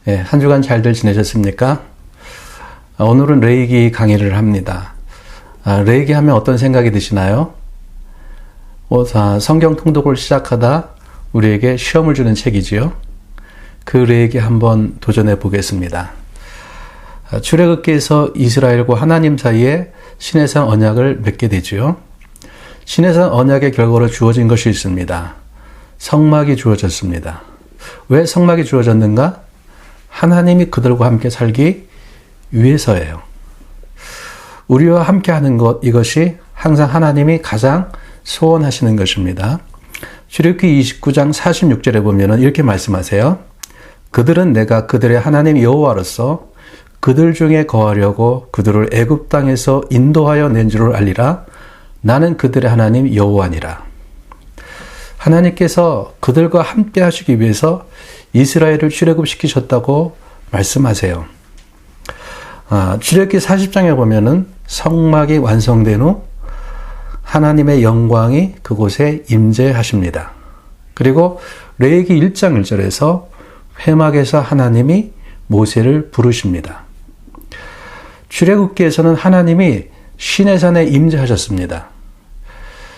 한 주간 잘들 지내셨습니까? 오늘은 레위기 강의를 합니다. 레위기 하면 어떤 생각이 드시나요? 성경 통독을 시작하다 우리에게 시험을 주는 책이지요. 그 레위기 한번 도전해 보겠습니다. 출애굽기에서 이스라엘과 하나님 사이에 시내산 언약을 맺게 되지요. 시내산 언약의 결과로 주어진 것이 있습니다. 성막이 주어졌습니다. 왜 성막이 주어졌는가? 하나님이 그들과 함께 살기 위해서예요. 우리와 함께 하는 것, 이것이 항상 하나님이 가장 소원하시는 것입니다. 출애굽기 29장 46절에 보면 이렇게 말씀하세요. 그들은 내가 그들의 하나님 여호와로서 그들 중에 거하려고 그들을 애굽 땅에서 인도하여 낸 줄을 알리라. 나는 그들의 하나님 여호와니라. 하나님께서 그들과 함께 하시기 위해서 이스라엘을 출애굽시키셨다고 말씀하세요. 출애굽기 40장에 보면은 성막이 완성된 후 하나님의 영광이 그곳에 임재하십니다. 그리고 레위기 1장 1절에서 회막에서 하나님이 모세를 부르십니다. 출애굽기에서는 하나님이 시내산에 임재하셨습니다.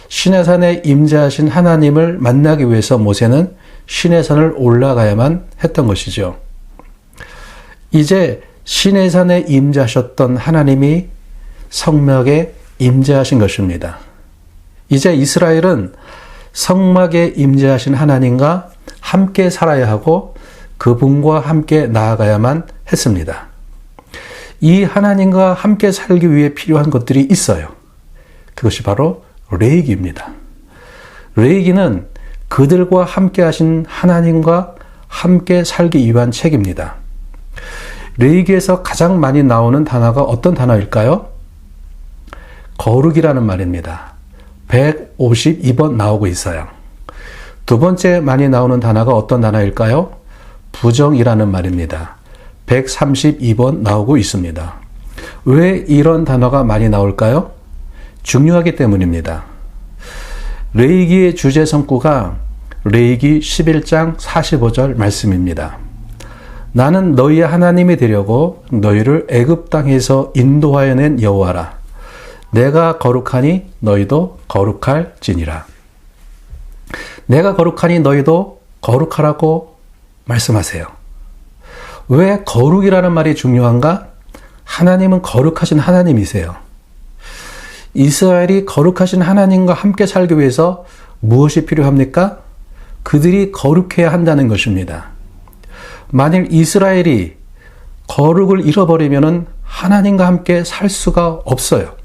시내산에 임재하신 하나님을 만나기 위해서 모세는 시내산을 올라가야만 했던 것이죠. 이제 시내산에 임재하셨던 하나님이 성막에 임재하신 것입니다. 이제 이스라엘은 성막에 임재하신 하나님과 함께 살아야 하고 그분과 함께 나아가야만 했습니다. 이 하나님과 함께 살기 위해 필요한 것들이 있어요. 그것이 바로 레위기입니다. 레위기는 그들과 함께 하신 하나님과 함께 살기 위한 책입니다. 레위기에서 가장 많이 나오는 단어가 어떤 단어일까요? 거룩이라는 말입니다. 152번 나오고 있어요. 두 번째 많이 나오는 단어가 어떤 단어일까요? 부정이라는 말입니다. 132번 나오고 있습니다. 왜 이런 단어가 많이 나올까요? 중요하기 때문입니다. 레위기의 주제 성구가 레위기 11장 45절 말씀입니다. 나는 너희의 하나님이 되려고 너희를 애굽 땅에서 인도하여 낸 여호와라. 내가 거룩하니 너희도 거룩할지니라. 내가 거룩하니 너희도 거룩하라고 말씀하세요. 왜 거룩이라는 말이 중요한가? 하나님은 거룩하신 하나님이세요. 이스라엘이 거룩하신 하나님과 함께 살기 위해서 무엇이 필요합니까? 그들이 거룩해야 한다는 것입니다. 만일 이스라엘이 거룩을 잃어버리면 하나님과 함께 살 수가 없어요.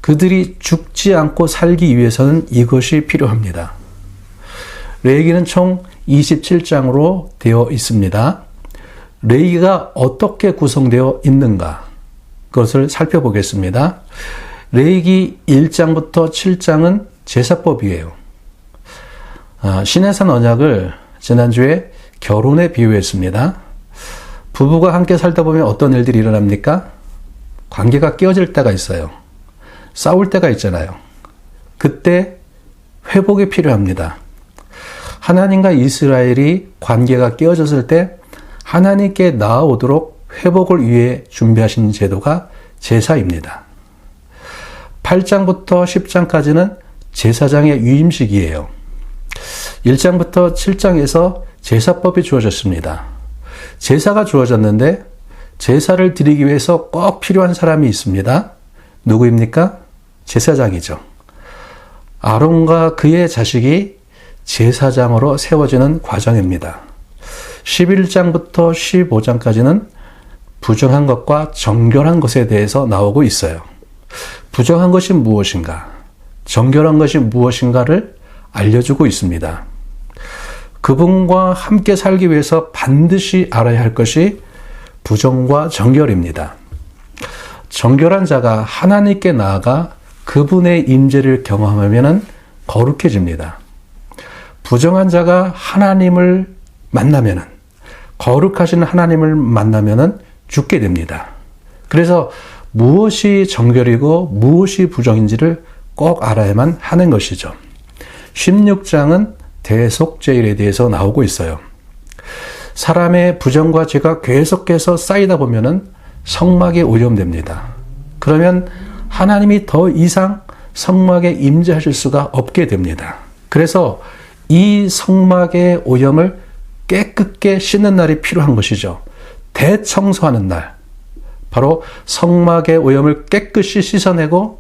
그들이 죽지 않고 살기 위해서는 이것이 필요합니다. 레위기는 총 27장으로 되어 있습니다. 레위기가 어떻게 구성되어 있는가? 그것을 살펴보겠습니다. 레위기 1장부터 7장은 제사법이에요. 시내산 언약을 지난주에 결혼에 비유했습니다. 부부가 함께 살다 보면 어떤 일들이 일어납니까? 관계가 깨어질 때가 있어요. 싸울 때가 있잖아요. 그때 회복이 필요합니다. 하나님과 이스라엘이 관계가 깨어졌을 때 하나님께 나아오도록 회복을 위해 준비하신 제도가 제사입니다. 8장부터 10장까지는 제사장의 위임식이에요. 1장부터 7장에서 제사법이 주어졌습니다. 제사가 주어졌는데 제사를 드리기 위해서 꼭 필요한 사람이 있습니다. 누구입니까? 제사장이죠. 아론과 그의 자식이 제사장으로 세워지는 과정입니다. 11장부터 15장까지는 부정한 것과 정결한 것에 대해서 나오고 있어요. 부정한 것이 무엇인가, 정결한 것이 무엇인가를 알려주고 있습니다. 그분과 함께 살기 위해서 반드시 알아야 할 것이 부정과 정결입니다. 정결한 자가 하나님께 나아가 그분의 임재를 경험하면 거룩해집니다. 부정한 자가 하나님을 만나면, 거룩하신 하나님을 만나면 죽게 됩니다. 그래서 무엇이 정결이고 무엇이 부정인지를 꼭 알아야만 하는 것이죠. 16장은 대속죄일에 대해서 나오고 있어요. 사람의 부정과 죄가 계속해서 쌓이다 보면은 성막에 오염됩니다. 그러면 하나님이 더 이상 성막에 임재하실 수가 없게 됩니다. 그래서 이 성막의 오염을 깨끗게 씻는 날이 필요한 것이죠. 대청소하는 날. 바로 성막의 오염을 깨끗이 씻어내고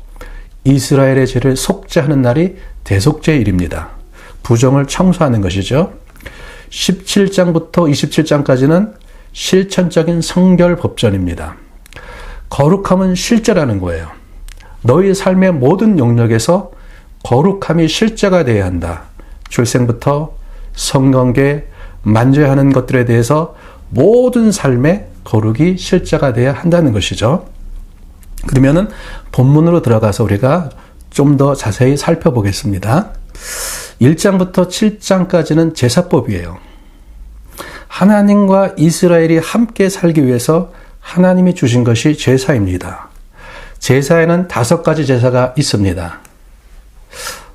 이스라엘의 죄를 속죄하는 날이 대속죄일입니다. 부정을 청소하는 것이죠. 17장부터 27장까지는 실천적인 성결 법전입니다. 거룩함은 실제라는 거예요. 너희 삶의 모든 영역에서 거룩함이 실제가 되어야 한다. 출생부터 성관계, 만져야 하는 것들에 대해서 모든 삶의 거룩이 실제가 되어야 한다는 것이죠. 그러면은 본문으로 들어가서 우리가 좀 더 자세히 살펴보겠습니다. 1장부터 7장까지는 제사법이에요. 하나님과 이스라엘이 함께 살기 위해서 하나님이 주신 것이 제사입니다. 제사에는 5가지 제사가 있습니다.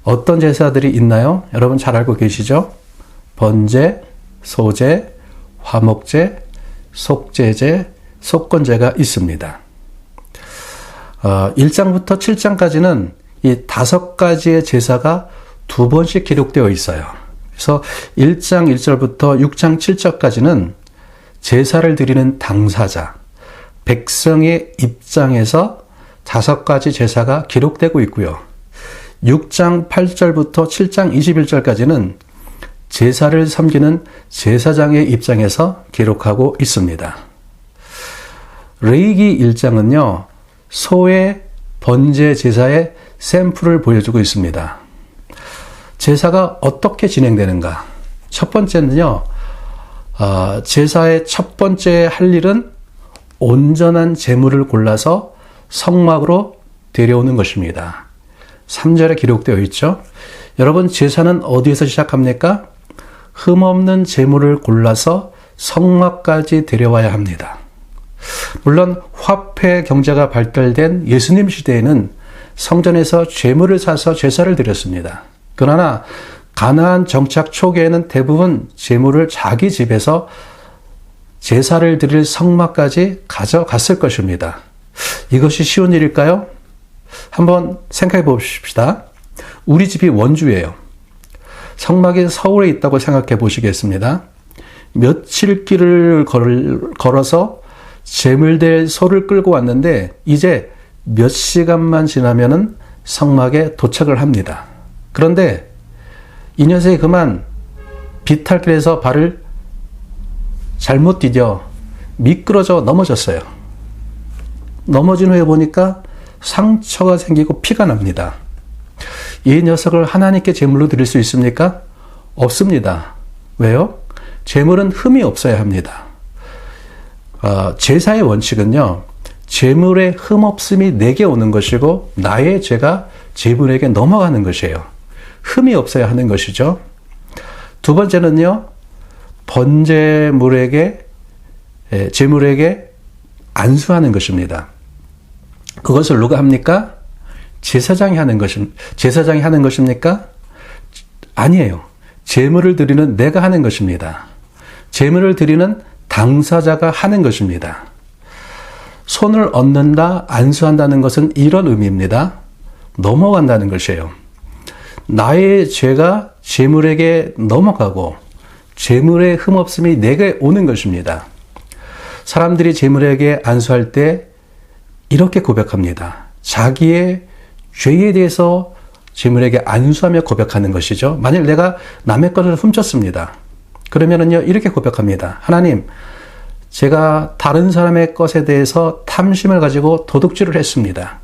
어떤 제사들이 있나요? 여러분 잘 알고 계시죠? 번제, 소제, 화목제, 속죄제, 속건제가 있습니다. 1장부터 7장까지는 이 5가지의 제사가 2번씩 기록되어 있어요. 그래서 1장 1절부터 6장 7절까지는 제사를 드리는 당사자, 백성의 입장에서 5가지 제사가 기록되고 있고요. 6장 8절부터 7장 21절까지는 제사를 섬기는 제사장의 입장에서 기록하고 있습니다. 레위기 1장은요, 소의 번제 제사의 샘플을 보여주고 있습니다. 제사가 어떻게 진행되는가? 첫 번째는요, 제사의 첫 번째 할 일은 온전한 제물을 골라서 성막으로 데려오는 것입니다. 3절에 기록되어 있죠. 여러분, 제사는 어디에서 시작합니까? 흠없는 제물을 골라서 성막까지 데려와야 합니다. 물론 화폐 경제가 발달된 예수님 시대에는 성전에서 제물을 사서 제사를 드렸습니다. 그러나 가나안 정착 초기에는 대부분 제물을 자기 집에서 제사를 드릴 성막까지 가져갔을 것입니다. 이것이 쉬운 일일까요? 한번 생각해 봅시다. 우리 집이 원주예요. 성막이 서울에 있다고 생각해 보시겠습니다. 며칠 길을 걸어서 제물될 소를 끌고 왔는데 이제 몇 시간만 지나면은 성막에 도착을 합니다. 그런데 이 녀석이 그만 비탈길에서 발을 잘못 디뎌 미끄러져 넘어졌어요. 넘어진 후에 보니까 상처가 생기고 피가 납니다. 이 녀석을 하나님께 제물로 드릴 수 있습니까? 없습니다. 왜요? 제물은 흠이 없어야 합니다. 제사의 원칙은요, 제물의 흠없음이 내게 오는 것이고 나의 죄가 제물에게 넘어가는 것이에요. 흠이 없어야 하는 것이죠. 두 번째는요, 제물에게 안수하는 것입니다. 그것을 누가 합니까? 제사장이 하는 것입니까? 아니에요. 제물을 드리는 내가 하는 것입니다. 제물을 드리는 당사자가 하는 것입니다. 손을 얹는다, 안수한다는 것은 이런 의미입니다. 넘어간다는 것이에요. 나의 죄가 제물에게 넘어가고 제물의 흠없음이 내게 오는 것입니다. 사람들이 제물에게 안수할 때 이렇게 고백합니다. 자기의 죄에 대해서 제물에게 안수하며 고백하는 것이죠. 만일 내가 남의 것을 훔쳤습니다. 그러면은요, 이렇게 고백합니다. 하나님, 제가 다른 사람의 것에 대해서 탐심을 가지고 도둑질을 했습니다.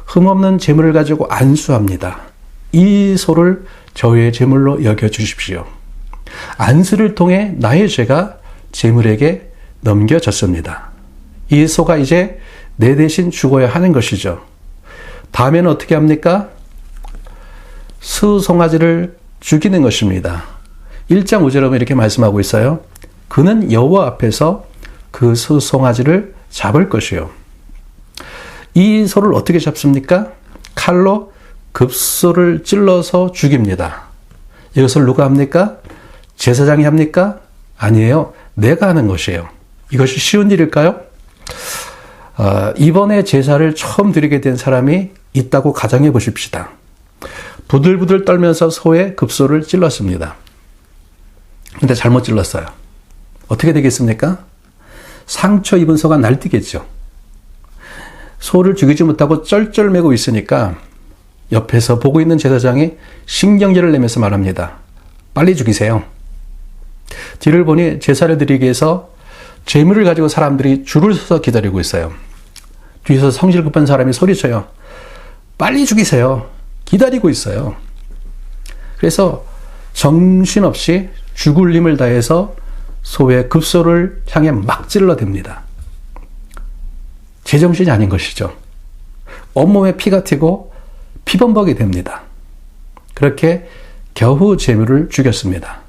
흠없는 제물을 가지고 안수합니다. 이 소를 저의 제물로 여겨주십시오. 안수를 통해 나의 죄가 제물에게 넘겨졌습니다. 이 소가 이제 내 대신 죽어야 하는 것이죠. 다음에는 어떻게 합니까? 수송아지를 죽이는 것입니다. 1장 5절에 보면 이렇게 말씀하고 있어요. 그는 여호와 앞에서 그 수송아지를 잡을 것이요. 이 소를 어떻게 잡습니까? 칼로 급소를 찔러서 죽입니다. 이것을 누가 합니까? 제사장이 합니까? 아니에요. 내가 하는 것이에요. 이것이 쉬운 일일까요? 이번에 제사를 처음 드리게 된 사람이 있다고 가정해 보십시다. 부들부들 떨면서 소의 급소를 찔렀습니다. 근데 잘못 찔렀어요. 어떻게 되겠습니까? 상처 입은 소가 날뛰겠죠. 소를 죽이지 못하고 쩔쩔매고 있으니까 옆에서 보고 있는 제사장이 신경질을 내면서 말합니다. 빨리 죽이세요. 뒤를 보니 제사를 드리기 위해서 제물을 가지고 사람들이 줄을 서서 기다리고 있어요. 뒤에서 성질 급한 사람이 소리쳐요. 빨리 죽이세요. 기다리고 있어요. 그래서 정신없이 죽을 힘을 다해서 소의 급소를 향해 막 찔러댑니다. 제정신이 아닌 것이죠. 온몸에 피가 튀고 피범벅이 됩니다. 그렇게 겨우 제물을 죽였습니다.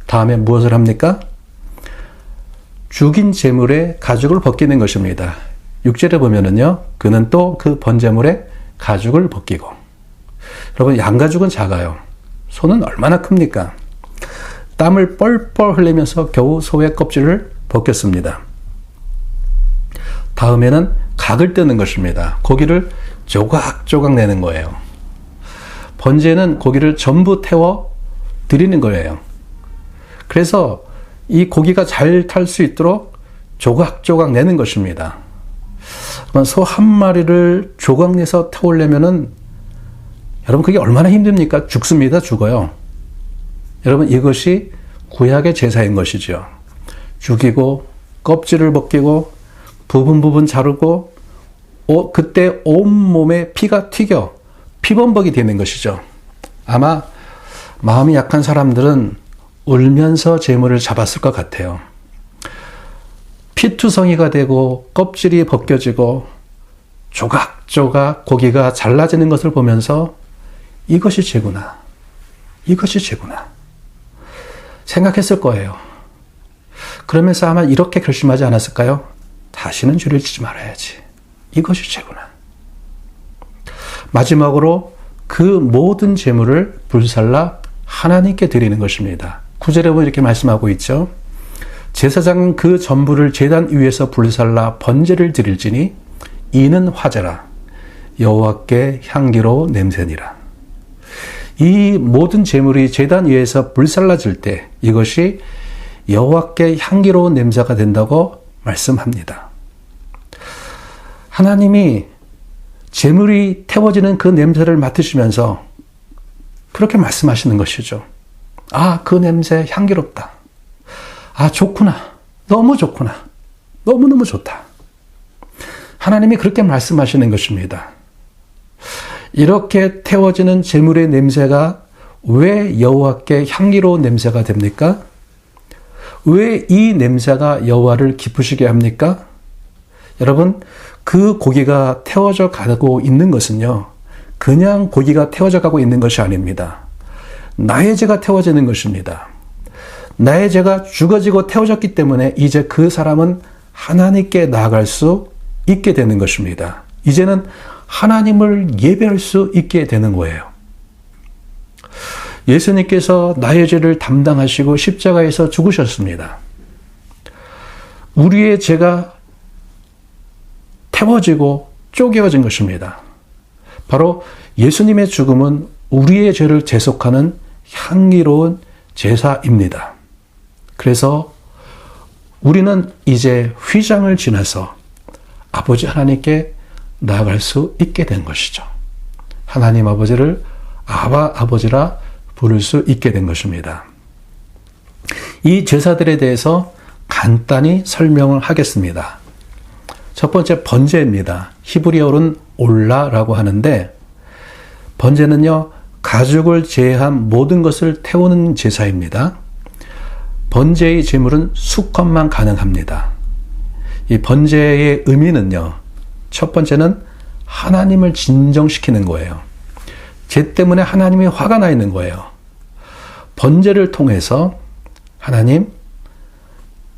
다음에 무엇을 합니까? 죽인 제물의 가죽을 벗기는 것입니다. 6절에 보면은요, 그는 또 그 번제물의 가죽을 벗기고. 여러분, 양가죽은 작아요. 소는 얼마나 큽니까? 땀을 뻘뻘 흘리면서 겨우 소의 껍질을 벗겼습니다. 다음에는 각을 떼는 것입니다. 고기를 조각조각 내는 거예요. 번제는 고기를 전부 태워 드리는 거예요. 그래서 이 고기가 잘 탈 수 있도록 조각조각 내는 것입니다. 소 한 마리를 조각 내서 태우려면은 여러분 그게 얼마나 힘듭니까? 죽습니다. 죽어요. 여러분 이것이 구약의 제사인 것이죠. 죽이고 껍질을 벗기고 부분 자르고 그때 온몸에 피가 튀겨 피범벅이 되는 것이죠. 아마 마음이 약한 사람들은 울면서 제물을 잡았을 것 같아요. 피투성이가 되고 껍질이 벗겨지고 조각조각 고기가 잘라지는 것을 보면서 이것이 죄구나. 이것이 죄구나. 생각했을 거예요. 그러면서 아마 이렇게 결심하지 않았을까요? 다시는 죄를 지지 말아야지. 이것이 죄구나. 마지막으로 그 모든 제물을 불살라 하나님께 드리는 것입니다. 9절에 보면 이렇게 말씀하고 있죠. 제사장은 그 전부를 제단 위에서 불살라 번제를 드릴지니 이는 화제라 여호와께 향기로 냄새니라. 이 모든 제물이 제단 위에서 불살라질 때 이것이 여호와께 향기로운 냄새가 된다고 말씀합니다. 하나님이 제물이 태워지는 그 냄새를 맡으시면서 그렇게 말씀하시는 것이죠. 아, 그 냄새 향기롭다. 아, 좋구나. 너무 좋구나. 너무너무 좋다. 하나님이 그렇게 말씀하시는 것입니다. 이렇게 태워지는 제물의 냄새가 왜 여호와께 향기로운 냄새가 됩니까? 왜 이 냄새가 여호와를 기쁘시게 합니까? 여러분, 그 고기가 태워져 가고 있는 것은요, 그냥 고기가 태워져 가고 있는 것이 아닙니다. 나의 죄가 태워지는 것입니다. 나의 죄가 죽어지고 태워졌기 때문에 이제 그 사람은 하나님께 나아갈 수 있게 되는 것입니다. 이제는 하나님을 예배할 수 있게 되는 거예요. 예수님께서 나의 죄를 담당하시고 십자가에서 죽으셨습니다. 우리의 죄가 태워지고 쪼개어진 것입니다. 바로 예수님의 죽음은 우리의 죄를 제속하는 향기로운 제사입니다. 그래서 우리는 이제 휘장을 지나서 아버지 하나님께 나아갈 수 있게 된 것이죠. 하나님 아버지를 아바 아버지라 부를 수 있게 된 것입니다. 이 제사들에 대해서 간단히 설명을 하겠습니다. 첫 번째 번제입니다. 히브리어로는 올라라고 하는데 번제는요, 가죽을 제외한 모든 것을 태우는 제사입니다. 번제의 제물은 수컷만 가능합니다. 이 번제의 의미는요, 첫 번째는 하나님을 진정시키는 거예요. 죄 때문에 하나님이 화가 나 있는 거예요. 번제를 통해서 하나님,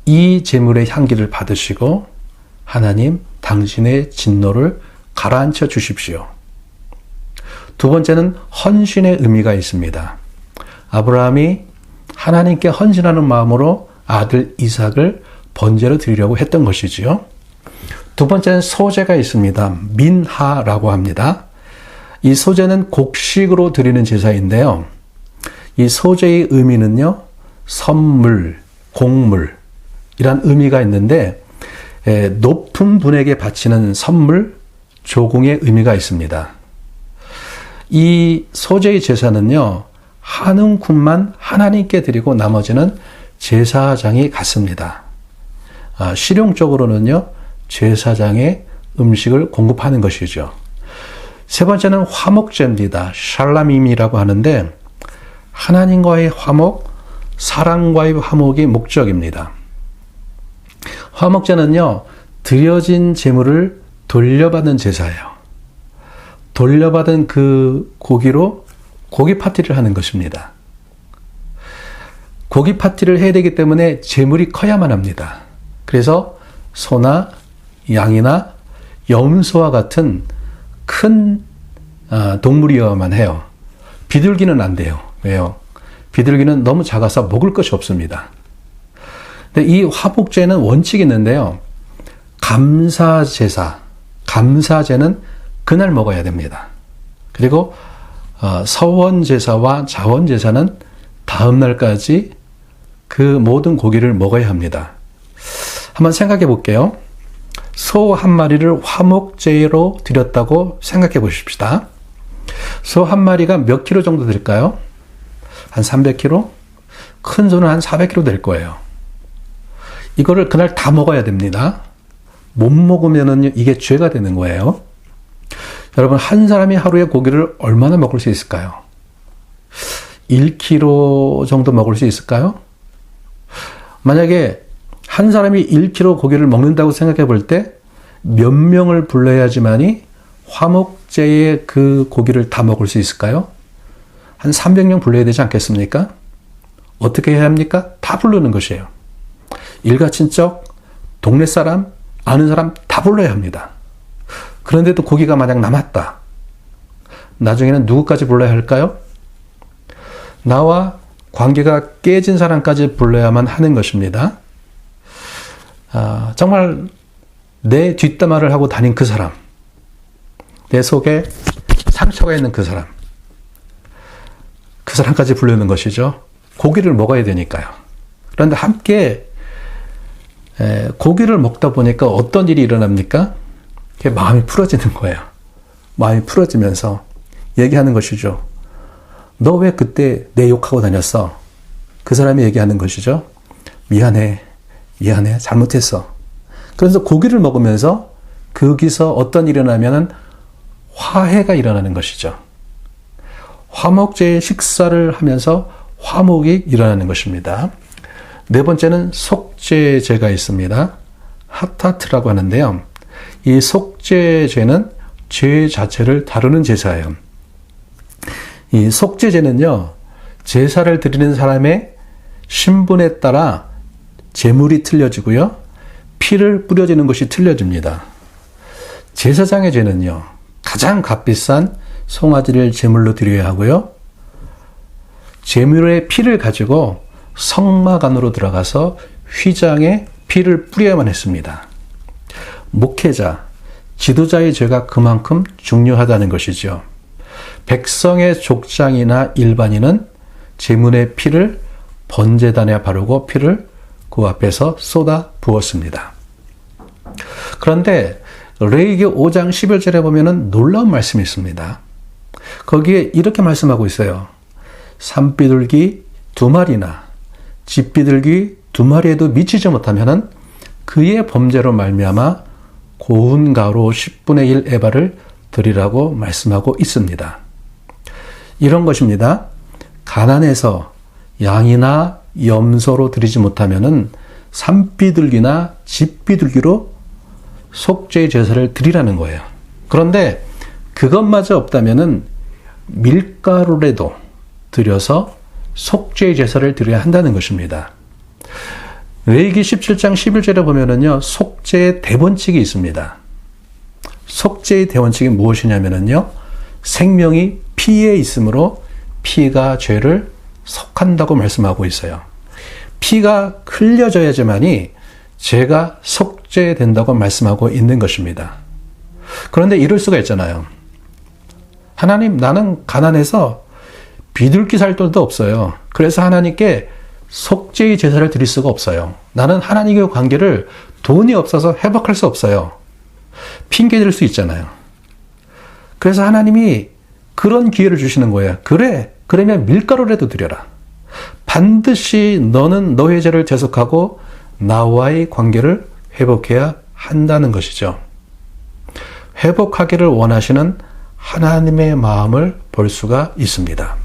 이 제물의 향기를 받으시고 하나님, 당신의 진노를 가라앉혀 주십시오. 두 번째는 헌신의 의미가 있습니다. 아브라함이 하나님께 헌신하는 마음으로 아들 이삭을 번제로 드리려고 했던 것이지요. 두 번째는 소제가 있습니다. 민하라고 합니다. 이 소제는 곡식으로 드리는 제사인데요. 이 소제의 의미는요, 선물, 곡물, 이란 의미가 있는데, 높은 분에게 바치는 선물, 조공의 의미가 있습니다. 이 소제의 제사는요, 한 움큼만 하나님께 드리고 나머지는 제사장이 갖습니다. 실용적으로는요, 제사장의 음식을 공급하는 것이죠. 세 번째는 화목제입니다. 샬람임이라고 하는데, 하나님과의 화목, 사랑과의 화목이 목적입니다. 화목제는요, 드려진 제물을 돌려받는 제사예요. 돌려받은 그 고기로 고기 파티를 하는 것입니다. 고기 파티를 해야 되기 때문에 제물이 커야만 합니다. 그래서 소나 양이나 염소와 같은 큰 동물이어야만 해요. 비둘기는 안 돼요. 왜요? 비둘기는 너무 작아서 먹을 것이 없습니다. 근데 이 화목제는 원칙이 있는데요. 감사제는 그날 먹어야 됩니다. 그리고 서원제사와 자원제사는 다음 날까지 그 모든 고기를 먹어야 합니다. 한번 생각해 볼게요. 소 한 마리를 화목제로 드렸다고 생각해 보십시다. 소 한 마리가 몇 킬로 정도 될까요? 한 300kg? 큰 소는 한 400kg 될 거예요. 이거를 그날 다 먹어야 됩니다. 못 먹으면은 이게 죄가 되는 거예요. 여러분, 한 사람이 하루에 고기를 얼마나 먹을 수 있을까요? 1kg 정도 먹을 수 있을까요? 만약에 한 사람이 1kg 고기를 먹는다고 생각해 볼 때 몇 명을 불러야지만이 화목제의 그 고기를 다 먹을 수 있을까요? 한 300명 불러야 되지 않겠습니까? 어떻게 해야 합니까? 다 부르는 것이에요. 일가 친척, 동네 사람, 아는 사람 다 불러야 합니다. 그런데도 고기가 만약 남았다. 나중에는 누구까지 불러야 할까요? 나와 관계가 깨진 사람까지 불러야만 하는 것입니다. 정말 내 뒷담화를 하고 다닌 그 사람, 내 속에 상처가 있는 그 사람까지 부르는 것이죠. 고기를 먹어야 되니까요. 그런데 함께 고기를 먹다 보니까 어떤 일이 일어납니까? 마음이 풀어지는 거예요. 마음이 풀어지면서 얘기하는 것이죠. 너 왜 그때 내 욕하고 다녔어? 그 사람이 얘기하는 것이죠. 미안해, 잘못했어. 그래서 고기를 먹으면서 거기서 어떤 일이 일어나면은 화해가 일어나는 것이죠. 화목제의 식사를 하면서 화목이 일어나는 것입니다. 네 번째는 속죄제가 있습니다. 하타트라고 하는데요. 이 속죄제는 죄 자체를 다루는 제사예요. 이 속죄제는요, 제사를 드리는 사람의 신분에 따라 제물이 틀려지고요, 피를 뿌려지는 것이 틀려집니다. 제사장의 죄는요, 가장 값비싼 송아지를 제물로 드려야 하고요, 제물의 피를 가지고 성막 안으로 들어가서 휘장에 피를 뿌려야만 했습니다. 목회자, 지도자의 죄가 그만큼 중요하다는 것이죠. 백성의 족장이나 일반인은 제물의 피를 번제단에 바르고 피를 그 앞에서 쏟아 부었습니다. 그런데 레위기 5장 11절에 보면은 놀라운 말씀이 있습니다. 거기에 이렇게 말씀하고 있어요. 산비둘기 2마리나 집비둘기 2마리에도 미치지 못하면은 그의 범죄로 말미암아 고운 가루 10분의 1 에바를 드리라고 말씀하고 있습니다. 이런 것입니다. 가난해서 양이나 염소로 드리지 못하면은 산비둘기나 집비둘기로 속죄의 제사를 드리라는 거예요. 그런데 그것마저 없다면은 밀가루라도 드려서 속죄의 제사를 드려야 한다는 것입니다. 레위기 17장 11절에 보면은요, 속죄의 대원칙이 있습니다. 속죄의 대원칙이 무엇이냐면은요, 생명이 피에 있으므로 피가 죄를 속한다고 말씀하고 있어요. 피가 흘려져야지만이 죄가 속죄된다고 말씀하고 있는 것입니다. 그런데 이럴 수가 있잖아요. 하나님, 나는 가난해서 비둘기 살 돈도 없어요. 그래서 하나님께 속죄의 제사를 드릴 수가 없어요. 나는 하나님과의 관계를 돈이 없어서 회복할 수 없어요. 핑계댈 수 있잖아요. 그래서 하나님이 그런 기회를 주시는 거예요. 그래, 그러면 밀가루라도 드려라. 반드시 너는 너의 죄를 대속하고 나와의 관계를 회복해야 한다는 것이죠. 회복하기를 원하시는 하나님의 마음을 볼 수가 있습니다.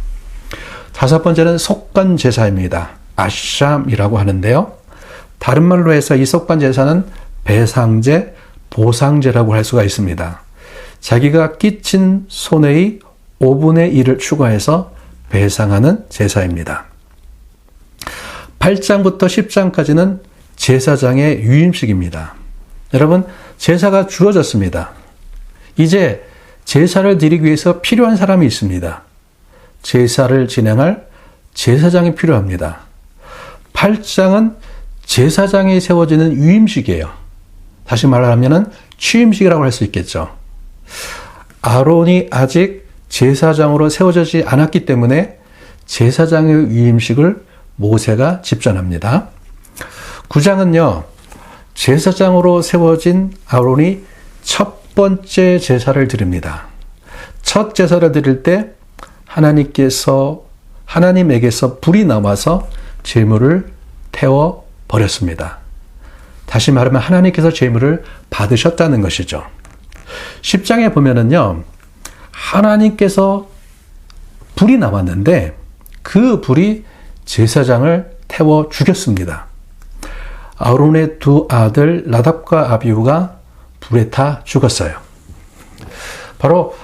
다섯 번째는 속건 제사입니다. 아샴이라고 하는데요. 다른 말로 해서 이 속건 제사는 배상제, 보상제라고 할 수가 있습니다. 자기가 끼친 손해의 5분의 1을 추가해서 배상하는 제사입니다. 8장부터 10장까지는 제사장의 유임식입니다. 여러분, 제사가 주어졌습니다. 이제 제사를 드리기 위해서 필요한 사람이 있습니다. 제사를 진행할 제사장이 필요합니다. 8장은 제사장이 세워지는 유임식이에요. 다시 말하면 취임식이라고 할 수 있겠죠. 아론이 아직 제사장으로 세워지지 않았기 때문에 제사장의 유임식을 모세가 집전합니다. 9장은요, 제사장으로 세워진 아론이 첫 번째 제사를 드립니다. 첫 제사를 드릴 때 하나님에게서 불이 나와서 제물을 태워 버렸습니다. 다시 말하면 하나님께서 제물을 받으셨다는 것이죠. 10장에 보면은요, 하나님께서 불이 나왔는데 그 불이 제사장을 태워 죽였습니다. 아론의 두 아들 나답과 아비후가 불에 타 죽었어요. 바로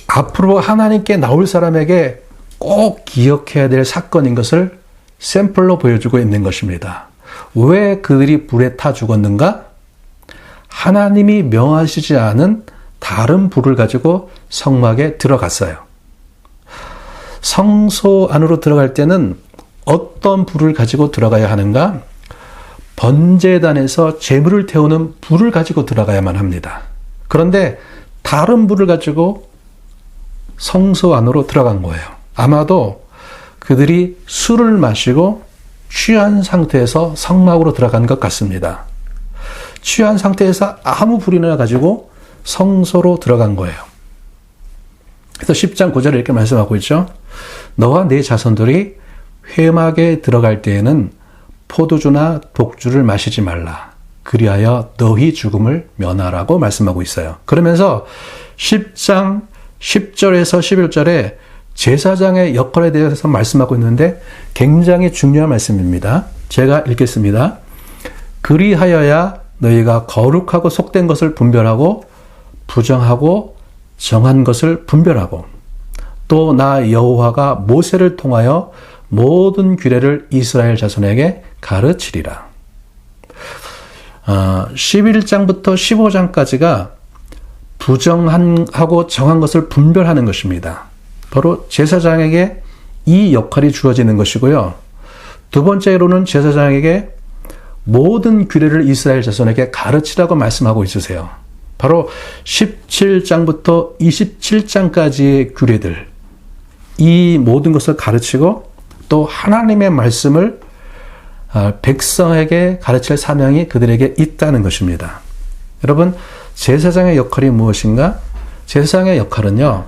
앞으로 하나님께 나올 사람에게 꼭 기억해야 될 사건인 것을 샘플로 보여주고 있는 것입니다. 왜 그들이 불에 타 죽었는가? 하나님이 명하시지 않은 다른 불을 가지고 성막에 들어갔어요. 성소 안으로 들어갈 때는 어떤 불을 가지고 들어가야 하는가? 번제단에서 제물을 태우는 불을 가지고 들어가야만 합니다. 그런데 다른 불을 가지고 성소 안으로 들어간 거예요. 아마도 그들이 술을 마시고 취한 상태에서 성막으로 들어간 것 같습니다. 취한 상태에서 아무 불이나 가지고 성소로 들어간 거예요. 그래서 10장 9절에 이렇게 말씀하고 있죠. 너와 네 자손들이 회막에 들어갈 때에는 포도주나 독주를 마시지 말라. 그리하여 너희 죽음을 면하라고 말씀하고 있어요. 그러면서 10장 10절에서 11절에 제사장의 역할에 대해서 말씀하고 있는데 굉장히 중요한 말씀입니다. 제가 읽겠습니다. 그리하여야 너희가 거룩하고 속된 것을 분별하고 부정하고 정한 것을 분별하고 또 나 여호와가 모세를 통하여 모든 규례를 이스라엘 자손에게 가르치리라. 11장부터 15장까지가 부정하고 정한 것을 분별하는 것입니다. 바로 제사장에게 이 역할이 주어지는 것이고요. 두 번째로는 제사장에게 모든 규례를 이스라엘 자손에게 가르치라고 말씀하고 있으세요. 바로 17장부터 27장까지의 규례들, 이 모든 것을 가르치고 또 하나님의 말씀을 백성에게 가르칠 사명이 그들에게 있다는 것입니다. 여러분, 제사장의 역할이 무엇인가? 제사장의 역할은요,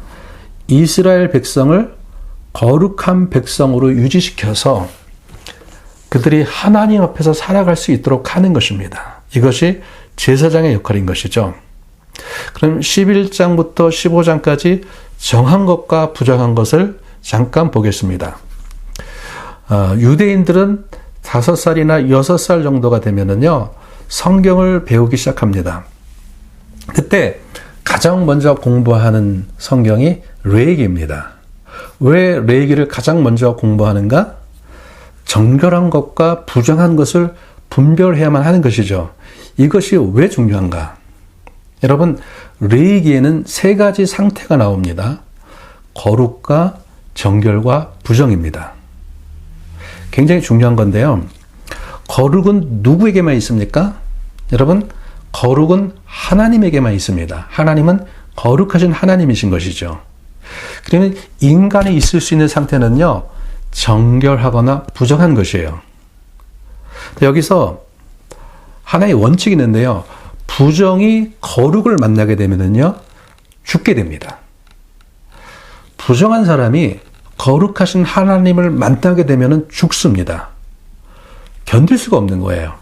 이스라엘 백성을 거룩한 백성으로 유지시켜서 그들이 하나님 앞에서 살아갈 수 있도록 하는 것입니다. 이것이 제사장의 역할인 것이죠. 그럼 11장부터 15장까지 정한 것과 부정한 것을 잠깐 보겠습니다. 유대인들은 5살이나 6살 정도가 되면은요, 성경을 배우기 시작합니다. 그때 가장 먼저 공부하는 성경이 레위기입니다. 왜 레위기를 가장 먼저 공부하는가? 정결한 것과 부정한 것을 분별해야만 하는 것이죠. 이것이 왜 중요한가? 여러분, 레위기에는 3가지 상태가 나옵니다. 거룩과 정결과 부정입니다. 굉장히 중요한 건데요. 거룩은 누구에게만 있습니까? 여러분, 거룩은 하나님에게만 있습니다. 하나님은 거룩하신 하나님이신 것이죠. 그러면 인간이 있을 수 있는 상태는요, 정결하거나 부정한 것이에요. 여기서 하나의 원칙이 있는데요. 부정이 거룩을 만나게 되면은요, 죽게 됩니다. 부정한 사람이 거룩하신 하나님을 만나게 되면은 죽습니다. 견딜 수가 없는 거예요.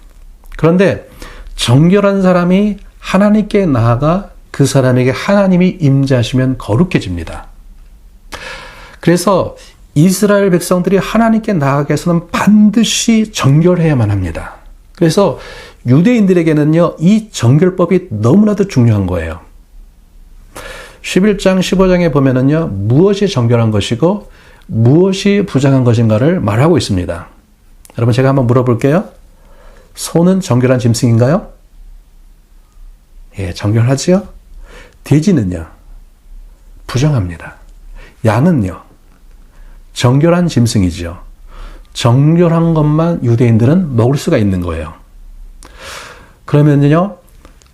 그런데 정결한 사람이 하나님께 나아가 그 사람에게 하나님이 임재하시면 거룩해집니다. 그래서 이스라엘 백성들이 하나님께 나아가기 위해서는 반드시 정결해야만 합니다. 그래서 유대인들에게는요, 이 정결법이 너무나도 중요한 거예요. 11장, 15장에 보면은요, 무엇이 정결한 것이고 무엇이 부정한 것인가를 말하고 있습니다. 여러분, 제가 한번 물어볼게요. 소는 정결한 짐승인가요? 예, 정결하지요? 돼지는요? 부정합니다. 양은요? 정결한 짐승이죠. 정결한 것만 유대인들은 먹을 수가 있는 거예요. 그러면요,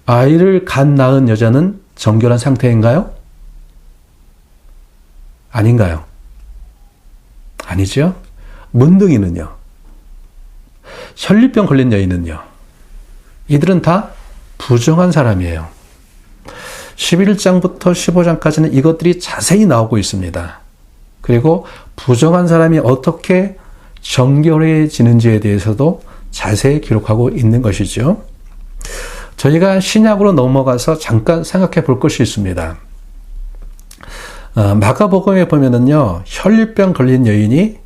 아이를 갓 낳은 여자는 정결한 상태인가요? 아닌가요? 아니죠? 문둥이는요? 혈류병 걸린 여인은요? 이들은 다 부정한 사람이에요. 11장부터 15장까지는 이것들이 자세히 나오고 있습니다. 그리고 부정한 사람이 어떻게 정결해지는지에 대해서도 자세히 기록하고 있는 것이죠. 저희가 신약으로 넘어가서 잠깐 생각해 볼 것이 있습니다. 마가복음에 보면은요, 혈류병 걸린 여인이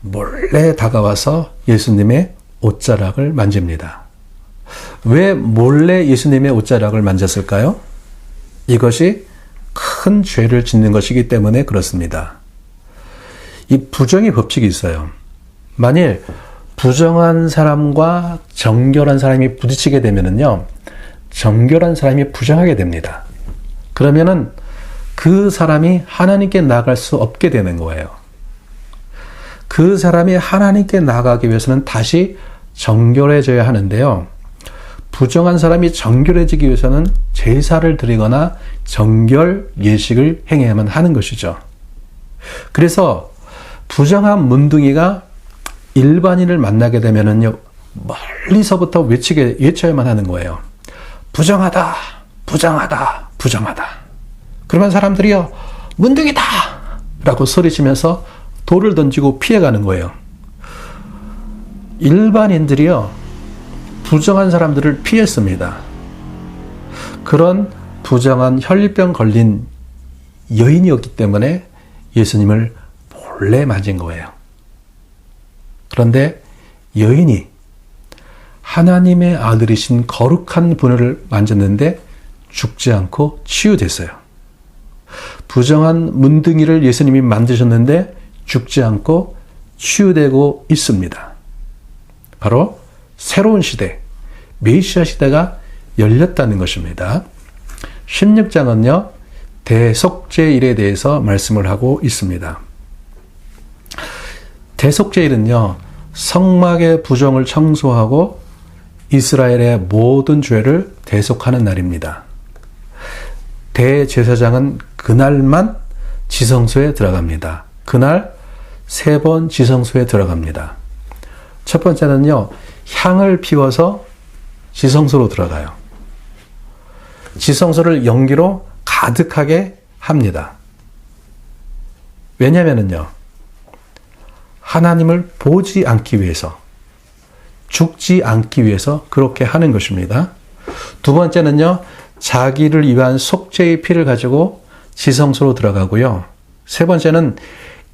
몰래 다가와서 예수님의 옷자락을 만집니다. 왜 몰래 예수님의 옷자락을 만졌을까요? 이것이 큰 죄를 짓는 것이기 때문에 그렇습니다. 이 부정의 법칙이 있어요. 만일 부정한 사람과 정결한 사람이 부딪히게 되면은요, 정결한 사람이 부정하게 됩니다. 그러면은 그 사람이 하나님께 나아갈 수 없게 되는 거예요. 그 사람이 하나님께 나아가기 위해서는 다시 정결해져야 하는데요. 부정한 사람이 정결해지기 위해서는 제사를 드리거나 정결 예식을 행해야만 하는 것이죠. 그래서 부정한 문둥이가 일반인을 만나게 되면은요, 멀리서부터 외쳐야만 하는 거예요. 부정하다, 부정하다, 부정하다. 그러면 사람들이요, 문둥이다! 라고 소리치면서 돌을 던지고 피해가는 거예요. 일반인들이요, 부정한 사람들을 피했습니다. 그런 부정한 혈류병 걸린 여인이었기 때문에 예수님을 몰래 맞은 거예요. 그런데 여인이 하나님의 아들이신 거룩한 분을 만졌는데 죽지 않고 치유됐어요. 부정한 문둥이를 예수님이 만드셨는데 죽지 않고 치유되고 있습니다. 바로 새로운 시대, 메시아 시대가 열렸다는 것입니다. 16장은요, 대속죄일에 대해서 말씀을 하고 있습니다. 대속죄일은요, 성막의 부정을 청소하고 이스라엘의 모든 죄를 대속하는 날입니다. 대제사장은 그날만 지성소에 들어갑니다. 그날 3번 지성소에 들어갑니다. 첫 번째는요, 향을 피워서 지성소로 들어가요. 지성소를 연기로 가득하게 합니다. 왜냐면은요, 하나님을 보지 않기 위해서, 죽지 않기 위해서 그렇게 하는 것입니다. 두 번째는요, 자기를 위한 속죄의 피를 가지고 지성소로 들어가고요. 세 번째는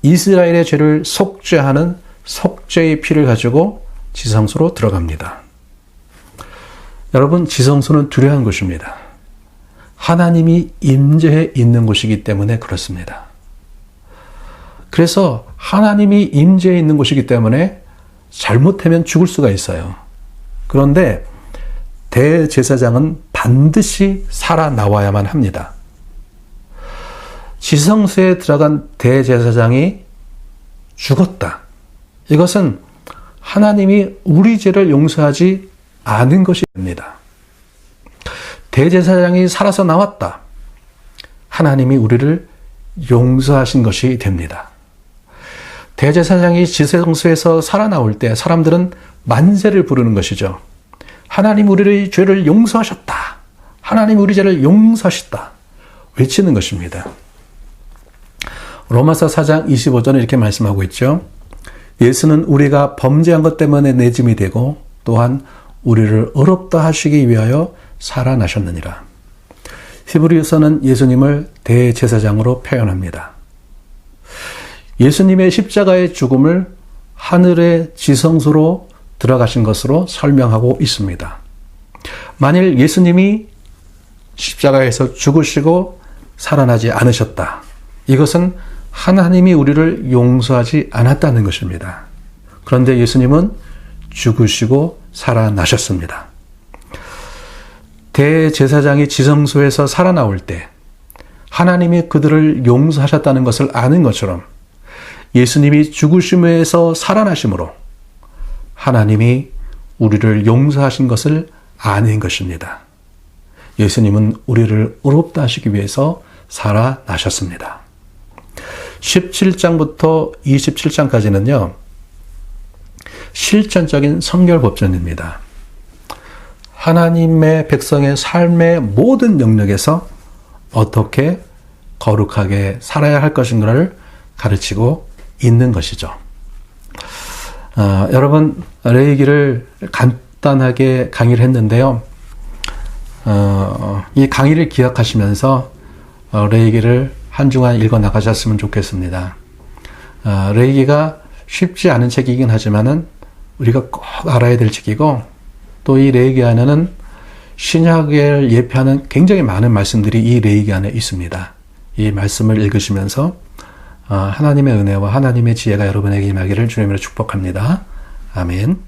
이스라엘의 죄를 속죄하는 속죄의 피를 가지고 지성소로 들어갑니다. 여러분, 지성소는 두려운 곳입니다. 하나님이 임재해 있는 곳이기 때문에 그렇습니다. 그래서 하나님이 임재해 있는 곳이기 때문에 잘못하면 죽을 수가 있어요. 그런데 대제사장은 반드시 살아나와야만 합니다. 지성소에 들어간 대제사장이 죽었다. 이것은 하나님이 우리 죄를 용서하지 않은 것이 됩니다. 대제사장이 살아서 나왔다. 하나님이 우리를 용서하신 것이 됩니다. 대제사장이 지성소에서 살아나올 때 사람들은 만세를 부르는 것이죠. 하나님 우리의 죄를 용서하셨다. 하나님 우리 죄를 용서하셨다. 외치는 것입니다. 로마서 4장 25절은 이렇게 말씀하고 있죠. 예수는 우리가 범죄한 것 때문에 내짐이 되고 또한 우리를 의롭다 하시기 위하여 살아나셨느니라. 히브리서는 예수님을 대제사장으로 표현합니다. 예수님의 십자가의 죽음을 하늘의 지성소로 들어가신 것으로 설명하고 있습니다. 만일 예수님이 십자가에서 죽으시고 살아나지 않으셨다. 이것은 하나님이 우리를 용서하지 않았다는 것입니다. 그런데 예수님은 죽으시고 살아나셨습니다. 대제사장이 지성소에서 살아나올 때 하나님이 그들을 용서하셨다는 것을 아는 것처럼 예수님이 죽으심에서 살아나심으로 하나님이 우리를 용서하신 것을 아는 것입니다. 예수님은 우리를 의롭다 하시기 위해서 살아나셨습니다. 17장부터 27장까지는요, 실천적인 성결법전입니다. 하나님의 백성의 삶의 모든 영역에서 어떻게 거룩하게 살아야 할 것인가를 가르치고 있는 것이죠. 여러분, 레위기를 간단하게 강의를 했는데요. 이 강의를 기억하시면서 레위기를 한 주간 읽어 나가셨으면 좋겠습니다. 레위기가 쉽지 않은 책이긴 하지만은 우리가 꼭 알아야 될 책이고, 또 이 레위기 안에는 신약을 예표하는 굉장히 많은 말씀들이 이 레위기 안에 있습니다. 이 말씀을 읽으시면서 하나님의 은혜와 하나님의 지혜가 여러분에게 임하기를 주님으로 축복합니다. 아멘.